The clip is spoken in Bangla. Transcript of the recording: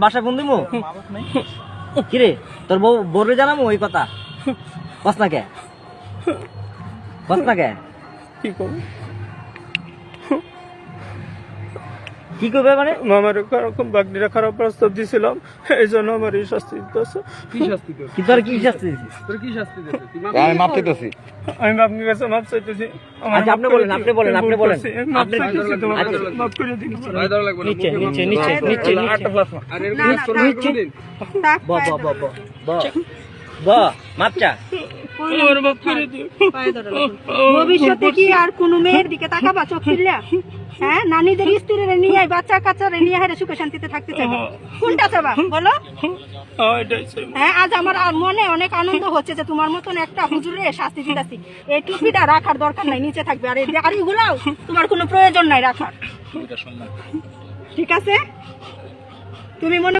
বাসা ফোন দিমু কিরে তোর বউ বউরে জানামু ওই কথা কস না কে কি করবো কি করবে মানে মামার এরকম বাগনিরা খারাপ প্রস্তাব দিয়েছিলাম, এই জন্য আমার এই শাস্তি দিতেছে। কি তোর কি শাস্তি দিছিস? আমি মাপ চাইতেছি। আমি আপনার কাছে মাপ চাইতেছি। আচ্ছা আপনি বলেন মাপ আপনি চাইতেছি, তোমার আচ্ছা। কাছে মাপ করে দিন। নিচে নিচে নিচে নিচে ব ব ব ব ব ব মাপচা আমার মাপ করে দিও। ভবিষ্যতে কি আর কোনো মেয়ের দিকে তাকাবা চোখ ফিরলে? হ্যাঁ, নানিদের স্ত্রীরে নিয়ে বাচ্চা কাচ্চারে নিয়ে হারে সুখে শান্তিতে থাকতে চাইবা, কোনটা চাবা বলো? এটাই চাই। হ্যাঁ, আজ আমার মনে অনেক আনন্দ হচ্ছে যে তোমার মতন একটা হুজুরে শাস্তি দিতেছি। এই টুপিটা রাখার দরকার নাই, নিচে থাকবে। আর এই দাড়িগুলাও তোমার কোনো প্রয়োজন নাই রাখার, ঠিক আছে? তুমি মনে